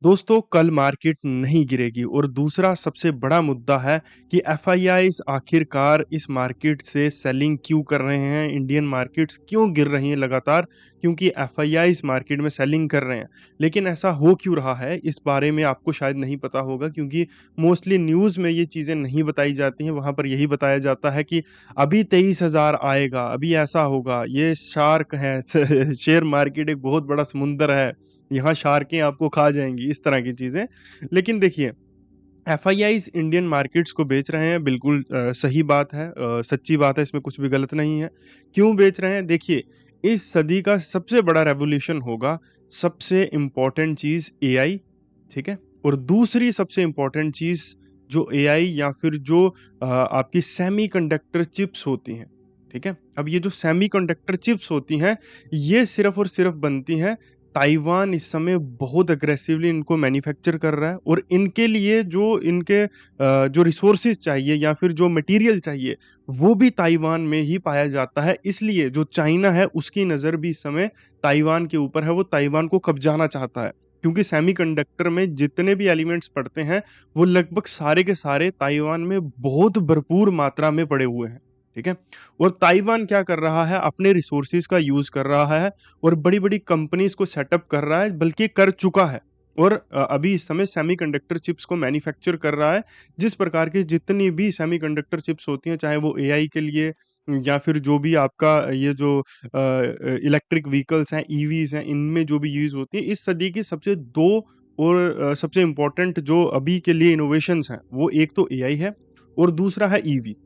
दोस्तों कल मार्केट नहीं गिरेगी और दूसरा सबसे बड़ा मुद्दा है कि एफआईआईज आखिरकार इस मार्केट से सेलिंग क्यों कर रहे हैं। इंडियन मार्केट्स क्यों गिर रही हैं लगातार, क्योंकि एफआईआईज मार्केट में सेलिंग कर रहे हैं। लेकिन ऐसा हो क्यों रहा है इस बारे में आपको शायद नहीं पता होगा, क्योंकि मोस्टली न्यूज़ में ये चीज़ें नहीं बताई जाती हैं। वहाँ पर यही बताया जाता है कि अभी 23,000 आएगा, अभी ऐसा होगा, ये शार्क है शेयर मार्केट एक बहुत बड़ा समुंदर है, यहाँ शार्कें आपको खा जाएँगी, इस तरह की चीज़ें। लेकिन देखिए, एफआईआईज़ इंडियन मार्केट्स को बेच रहे हैं, बिल्कुल सही बात है, सच्ची बात है, इसमें कुछ भी गलत नहीं है। क्यों बेच रहे हैं? देखिए, इस सदी का सबसे बड़ा रेवोल्यूशन होगा, सबसे इम्पोर्टेंट चीज़ एआई, ठीक है? और दूसरी सबसे इम्पोर्टेंट चीज़ जो एआई या फिर जो आपकी सेमीकंडक्टर चिप्स होती हैं, ठीक है? अब ये जो सेमीकंडक्टर चिप्स होती हैं, ये सिर्फ़ और सिर्फ़ बनती हैं, ताइवान इस समय बहुत अग्रेसिवली इनको मैन्युफैक्चर कर रहा है और इनके लिए जो इनके जो रिसोर्सेज चाहिए या फिर जो मटेरियल चाहिए, वो भी ताइवान में ही पाया जाता है। इसलिए जो चाइना है उसकी नज़र भी इस समय ताइवान के ऊपर है, वो ताइवान को कब्जाना चाहता है। क्योंकि सेमीकंडक्टर में जितने भी एलिमेंट्स पड़ते हैं, वो लगभग सारे के सारे ताइवान में बहुत भरपूर मात्रा में पड़े हुए हैं, ठीक है? और ताइवान क्या कर रहा है, अपने रिसोर्सेज का यूज़ कर रहा है और बड़ी-बड़ी कंपनीज़ को सेटअप कर रहा है, बल्कि कर चुका है। और अभी इस समय सेमीकंडक्टर चिप्स को मैन्युफैक्चर कर रहा है। जिस प्रकार की जितनी भी सेमीकंडक्टर चिप्स होती हैं, चाहे वो एआई के लिए या फिर जो भी आपका ये जो इलेक्ट्रिक व्हीकल्स हैं, ईवीज़ हैं, इनमें जो भी यूज़ होती है, इस सदी की सबसे 2 और सबसे इम्पोर्टेंट जो अभी के लिए इनोवेशंस हैं, वो एक तो एआई है और दूसरा है ईवी।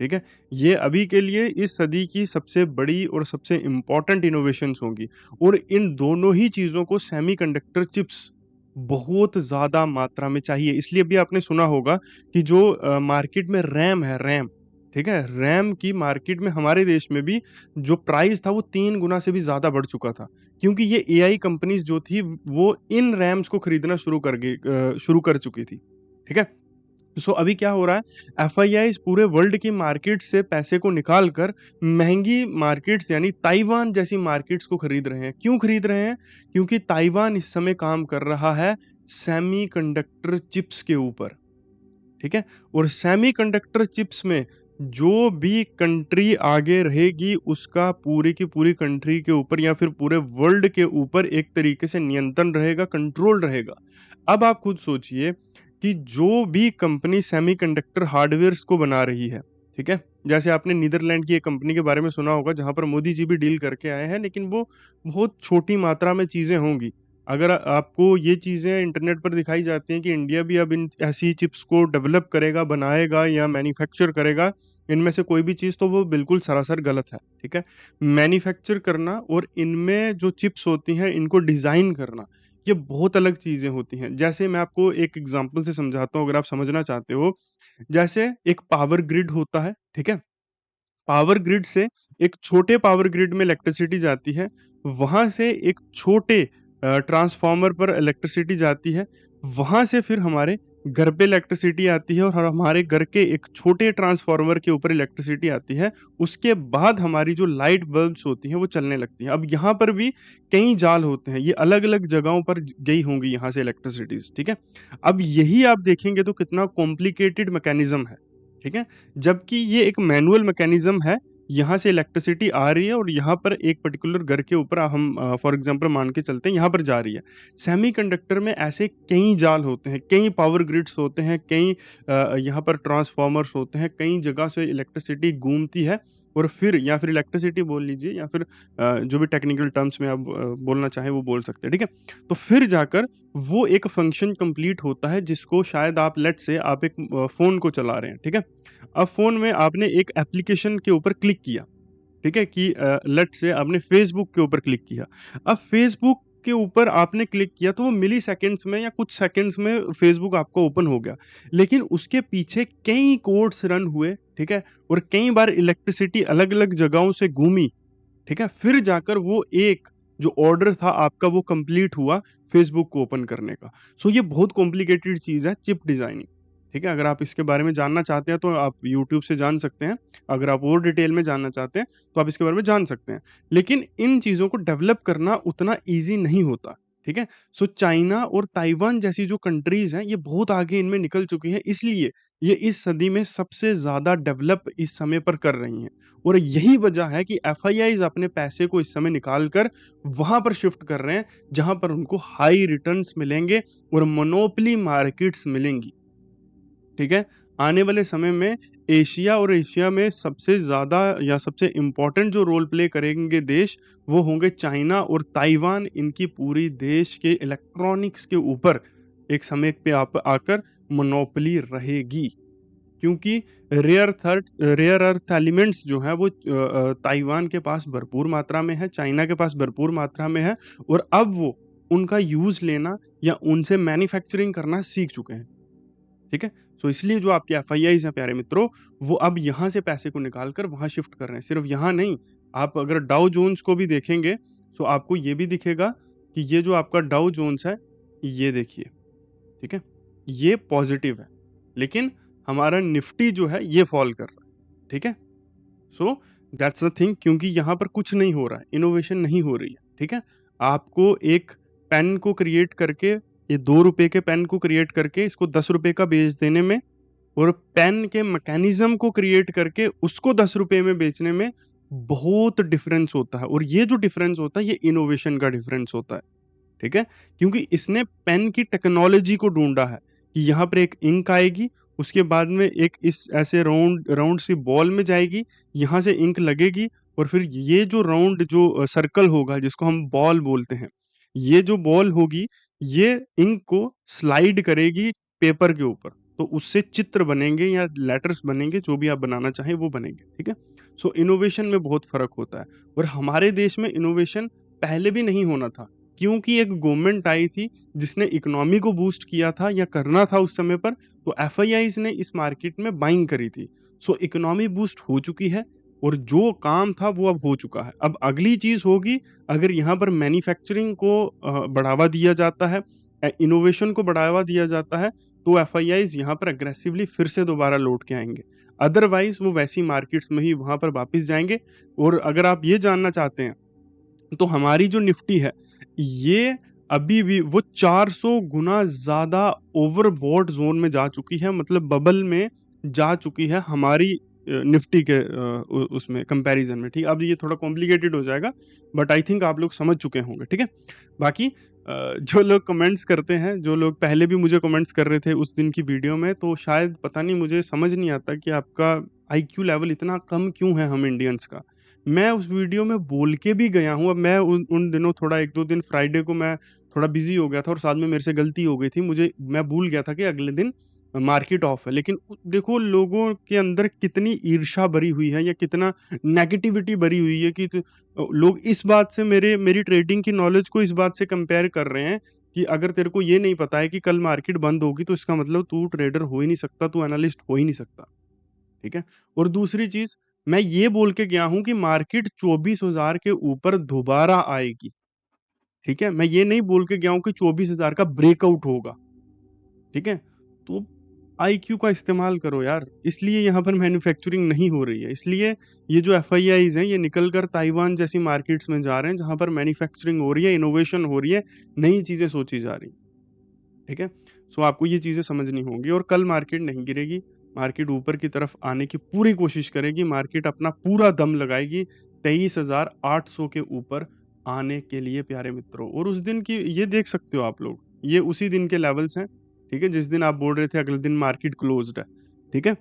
ठीक है? ये अभी के लिए इस सदी की सबसे बड़ी और सबसे इम्पोर्टेंट इनोवेशंस होंगी और इन दोनों ही चीज़ों को सेमीकंडक्टर चिप्स बहुत ज़्यादा मात्रा में चाहिए। इसलिए अभी आपने सुना होगा कि जो मार्केट में रैम है, रैम, ठीक है? रैम की मार्केट में हमारे देश में भी जो प्राइस था वो 3 गुना से भी ज़्यादा बढ़ चुका था। क्योंकि ये एआई कंपनीज़ जो थी वो इन रैम्स को खरीदना शुरू कर चुकी थी। ठीक है? सो अभी क्या हो रहा है, एफआईआईज़ पूरे वर्ल्ड की मार्केट से पैसे को निकाल कर महँगी मार्केट्स यानी ताइवान जैसी मार्केट्स को खरीद रहे हैं। क्यों खरीद रहे हैं? क्योंकि ताइवान इस समय काम कर रहा है सेमीकंडक्टर चिप्स के ऊपर, ठीक है? और सेमीकंडक्टर चिप्स में जो भी कंट्री आगे रहेगी उसका पूरी की पूरी कंट्री के ऊपर या फिर पूरे वर्ल्ड के ऊपर एक तरीके से नियंत्रण रहेगा, कंट्रोल रहेगा। अब आप खुद सोचिए कि जो भी कंपनी सेमीकंडक्टर हार्डवेयर्स को बना रही है, ठीक है? जैसे आपने नीदरलैंड की एक कंपनी के बारे में सुना होगा जहाँ पर मोदी जी भी डील करके आए हैं, लेकिन वो बहुत छोटी मात्रा में चीज़ें होंगी। अगर आपको ये चीज़ें इंटरनेट पर दिखाई जाती हैं कि इंडिया भी अब इन ऐसी चिप्स को डेवलप करेगा, बनाएगा या मैन्युफैक्चर करेगा, इनमें से कोई भी चीज़, तो वो बिल्कुल सरासर गलत है, ठीक है? मैन्युफैक्चर करना और इनमें जो चिप्स होती हैं, इनको डिज़ाइन करना, ये बहुत अलग चीज़ें होती हैं। जैसे मैं आपको एक एग्ज़ाम्पल से समझाता हूँ अगर आप समझना चाहते हो। जैसे एक पावर ग्रिड होता है, ठीक है? पावर ग्रिड से एक छोटे पावर ग्रिड में इलेक्ट्रिसिटी जाती है, वहाँ से एक छोटे ट्रांसफ़ॉर्मर पर इलेक्ट्रिसिटी जाती है, वहाँ से फिर हमारे घर पे इलेक्ट्रिसिटी आती है और हमारे घर के एक छोटे ट्रांसफ़ॉर्मर के ऊपर इलेक्ट्रिसिटी आती है, उसके बाद हमारी जो लाइट बल्ब्स होती हैं वो चलने लगती हैं। अब यहाँ पर भी कई जाल होते हैं, ये अलग-अलग जगहों पर गई होंगी यहाँ से इलेक्ट्रिसिटीज़, ठीक है? अब यही आप देखेंगे तो कितना कॉम्प्लिकेटेड मैकेनिज़्म है, ठीक है? जबकि ये एक मैनुअल मैकेनिज़्म है, यहाँ से इलेक्ट्रिसिटी आ रही है और यहाँ पर एक पर्टिकुलर घर के ऊपर हम फॉर एग्ज़ाम्पल मान के चलते हैं यहाँ पर जा रही है। सेमीकंडक्टर में ऐसे कई जाल होते हैं, कई पावर ग्रिड्स होते हैं, कई यहाँ पर ट्रांसफ़ॉर्मर्स होते हैं, कई जगह से इलेक्ट्रिसिटी घूमती है और फिर या फिर इलेक्ट्रिसिटी बोल लीजिए या फिर जो भी टेक्निकल टर्म्स में आप बोलना चाहें वो बोल सकते हैं, ठीक है? तो फिर जाकर वो एक फ़ंक्शन कंप्लीट होता है जिसको शायद आप लेट्स से आप एक फ़ोन को चला रहे हैं, ठीक है? अब फ़ोन में आपने एक एप्लीकेशन के ऊपर क्लिक किया, ठीक है? कि लेट्स से आपने फ़ेसबुक के ऊपर क्लिक किया। अब फ़ेसबुक के ऊपर आपने क्लिक किया तो वो मिली सेकंड्स में या कुछ सेकंड्स में फ़ेसबुक आपका ओपन हो गया। लेकिन उसके पीछे कई कोड्स रन हुए, ठीक है? और कई बार इलेक्ट्रिसिटी अलग-अलग जगहों से घूमी, ठीक है? फिर जाकर वो एक जो ऑर्डर था आपका वो कंप्लीट हुआ फ़ेसबुक को ओपन करने का। सो ये बहुत कॉम्प्लिकेटेड चीज़ है चिप डिज़ाइनिंग, ठीक है? अगर आप इसके बारे में जानना चाहते हैं तो आप यूट्यूब से जान सकते हैं। अगर आप और डिटेल में जानना चाहते हैं तो आप इसके बारे में जान सकते हैं। लेकिन इन चीज़ों को डेवलप करना उतना ईज़ी नहीं होता, ठीक है? सो चाइना और ताइवान जैसी जो कंट्रीज़ हैं, ये बहुत आगे इनमें निकल चुकी हैं, इसलिए ये इस सदी में सबसे ज़्यादा डेवलप इस समय पर कर रही हैं। और यही वजह है कि एफआईआईज़ अपने पैसे को इस समय निकाल कर वहाँ पर शिफ्ट कर रहे हैं, जहाँ पर उनको हाई रिटर्न्स मिलेंगे और मोनोपोली मार्केट्स मिलेंगी। ठीक है? आने वाले समय में एशिया और एशिया में सबसे ज़्यादा या सबसे इम्पोर्टेंट जो रोल प्ले करेंगे देश, वो होंगे चाइना और ताइवान। इनकी पूरी देश के इलेक्ट्रॉनिक्स के ऊपर एक समय पे आप आकर मोनोपोली रहेगी। क्योंकि रेयर अर्थ एलिमेंट्स जो हैं वो ताइवान के पास भरपूर मात्रा में है, चाइना के पास भरपूर मात्रा में है और अब वो उनका यूज़ लेना या उनसे मैन्युफैक्चरिंग करना सीख चुके हैं। ठीक है? सो इसलिए जो आपके एफआईआईज़ हैं प्यारे मित्रों, वो अब यहाँ से पैसे को निकाल कर वहाँ शिफ्ट कर रहे हैं। सिर्फ़ यहाँ नहीं, आप अगर डाउ जोन्स को भी देखेंगे, तो आपको ये भी दिखेगा कि ये जो आपका डाउ जोन्स है, ये देखिए, ठीक है? ये पॉज़िटिव है, लेकिन हमारा निफ्टी जो है, ये फ़ॉल कर रहा है, ठीक है? सो दैट्स द थिंग, क्योंकि यहाँ पर कुछ नहीं हो रहा है, इनोवेशन नहीं हो रही है, ठीक है? आपको एक पेन को क्रिएट करके, ये ₹2 के पेन को क्रिएट करके इसको ₹10 का बेच देने में और पेन के मैकेनिज़्म को क्रिएट करके उसको ₹10 में बेचने में बहुत डिफरेंस होता है और ये जो डिफरेंस होता है, ये इनोवेशन का डिफरेंस होता है। ठीक है? क्योंकि इसने पेन की टेक्नोलॉजी को ढूँढा है कि यहाँ पर एक इंक आएगी, उसके बाद में एक इस ऐसे राउंड राउंड सी बॉल में जाएगी, यहाँ से इंक लगेगी और फिर ये जो राउंड जो सर्कल होगा जिसको हम बॉल बोलते हैं, ये जो बॉल होगी, ये इंक को स्लाइड करेगी पेपर के ऊपर, तो उससे चित्र बनेंगे या लेटर्स बनेंगे, जो भी आप बनाना चाहें वो बनेंगे, ठीक है? सो इनोवेशन में बहुत फ़र्क होता है और हमारे देश में इनोवेशन पहले भी नहीं होना था। क्योंकि एक गवर्नमेंट आई थी जिसने इकोनॉमी को बूस्ट किया था या करना था उस समय पर, तो एफआईआईज़ ने इस मार्केट में बाइंग करी थी। सो इकोनॉमी बूस्ट हो चुकी है और जो काम था वो अब हो चुका है। अब अगली चीज़ होगी, अगर यहाँ पर मैन्युफैक्चरिंग को बढ़ावा दिया जाता है, इनोवेशन को बढ़ावा दिया जाता है, तो एफआईआईज़ यहाँ पर एग्रेसिवली फिर से दोबारा लौट के आएँगे। अदरवाइज़ वो वैसी मार्केट्स में ही वहाँ पर वापस जाएँगे। और अगर आप ये जानना चाहते हैं, तो हमारी जो निफ्टी है, ये अभी भी वो 400 गुना ज़्यादा ओवरबॉट ज़ोन में जा चुकी है, मतलब बबल में जा चुकी है हमारी निफ्टी के उसमें कंपैरिज़न में, ठीक है? अब ये थोड़ा कॉम्प्लिकेटेड हो जाएगा, बट आई थिंक आप लोग समझ चुके होंगे, ठीक है? बाकी जो लोग कमेंट्स करते हैं, जो लोग पहले भी मुझे कमेंट्स कर रहे थे उस दिन की वीडियो में, तो शायद पता नहीं, मुझे समझ नहीं आता कि आपका आईक्यू लेवल इतना कम क्यों है हम इंडियंस का। मैं उस वीडियो में बोल के भी गया हूँ। अब मैं उन उन दिनों थोड़ा 1-2 दिन फ्राइडे को मैं थोड़ा बिज़ी हो गया था और साथ में मेरे से गलती हो गई थी। मैं भूल गया था कि अगले दिन मार्केट ऑफ है। लेकिन देखो लोगों के अंदर कितनी ईर्ष्या भरी हुई है या कितना नेगेटिविटी भरी हुई है कि लोग इस बात से मेरी ट्रेडिंग की नॉलेज को इस बात से कंपेयर कर रहे हैं कि अगर तेरे को ये नहीं पता है कि कल मार्केट बंद होगी, तो इसका मतलब तू ट्रेडर हो ही नहीं सकता, तू एनालिस्ट हो ही नहीं सकता। ठीक है? और दूसरी चीज़, मैं ये बोल के गया हूँ कि मार्केट 24,000 के ऊपर दोबारा आएगी, ठीक है? मैं ये नहीं बोल के गया हूँ कि 24,000 का ब्रेकआउट होगा, ठीक है? तो आईक्यू का इस्तेमाल करो यार, इसलिए यहाँ पर मैन्युफैक्चरिंग नहीं हो रही है, इसलिए ये जो एफआईआईज़ हैं, ये निकल कर ताइवान जैसी मार्केट्स में जा रहे हैं, जहाँ पर मैन्युफैक्चरिंग हो रही है, इनोवेशन हो रही है, नई चीज़ें सोची जा रही हैं। ठीक है? सो आपको ये चीज़ें समझनी होंगी और कल मार्केट नहीं गिरेगी, मार्केट ऊपर की तरफ आने की पूरी कोशिश करेगी, मार्केट अपना पूरा दम लगाएगी 23,800 के ऊपर आने के लिए प्यारे मित्रों। और उस दिन की ये देख सकते हो आप लोग, ये उसी दिन के लेवल्स हैं, ठीक है? जिस दिन आप बोल रहे थे अगले दिन मार्केट क्लोज़्ड है, ठीक है?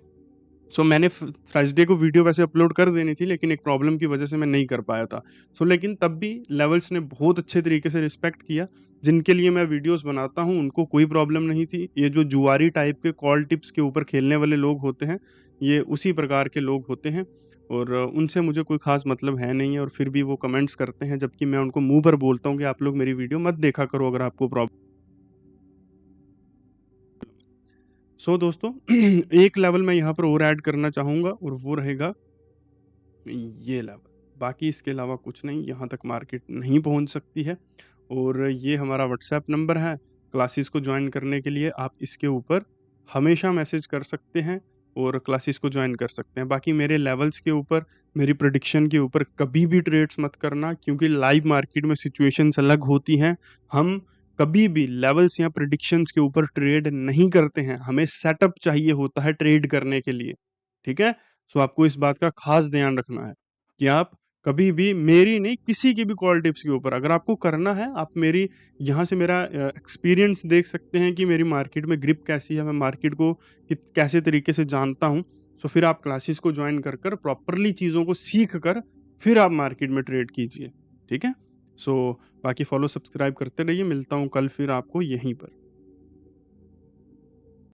सो मैंने थर्सडे को वीडियो वैसे अपलोड कर देनी थी, लेकिन एक प्रॉब्लम की वजह से मैं नहीं कर पाया था। लेकिन तब भी लेवल्स ने बहुत अच्छे तरीके से रिस्पेक्ट किया। जिनके लिए मैं वीडियोस बनाता हूँ उनको कोई प्रॉब्लम नहीं थी। ये जो जुआरी टाइप के कॉल टिप्स के ऊपर खेलने वाले लोग होते हैं, ये उसी प्रकार के लोग होते हैं और उनसे मुझे कोई ख़ास मतलब है नहीं है और फिर भी वो कमेंट्स करते हैं, जबकि मैं उनको मुँह पर बोलता हूँ कि आप लोग मेरी वीडियो मत देखा करो अगर आपको दोस्तों एक लेवल मैं यहाँ पर और ऐड करना चाहूँगा और वो रहेगा ये लेवल। बाकी इसके अलावा कुछ नहीं, यहाँ तक मार्केट नहीं पहुँच सकती है। और ये हमारा व्हाट्सएप नंबर है, क्लासेस को जॉइन करने के लिए आप इसके ऊपर हमेशा मैसेज कर सकते हैं और क्लासेस को जॉइन कर सकते हैं। बाकी मेरे लेवल्स के ऊपर, मेरी प्रेडिक्शन के ऊपर कभी भी ट्रेड्स मत करना, क्योंकि लाइव मार्केट में सिचुएशंस अलग होती हैं। हम कभी भी लेवल्स या प्रेडिक्शंस के ऊपर ट्रेड नहीं करते हैं। हमें सेटअप चाहिए होता है ट्रेड करने के लिए, ठीक है? सो आपको इस बात का खास ध्यान रखना है कि आप कभी भी मेरी नहीं, किसी की भी कॉल टिप्स के ऊपर अगर आपको करना है, आप मेरी यहाँ से मेरा एक्सपीरियंस देख सकते हैं कि मेरी मार्केट में ग्रिप कैसी है, मैं मार्केट को कैसे तरीके से जानता हूँ। सो फिर आप क्लासेस को ज्वाइन कर कर प्रॉपरली चीज़ों को सीख कर फिर आप मार्केट में ट्रेड कीजिए, ठीक है? सो बाकी फॉलो सब्सक्राइब करते रहिए, मिलता हूँ कल फिर आपको यहीं पर।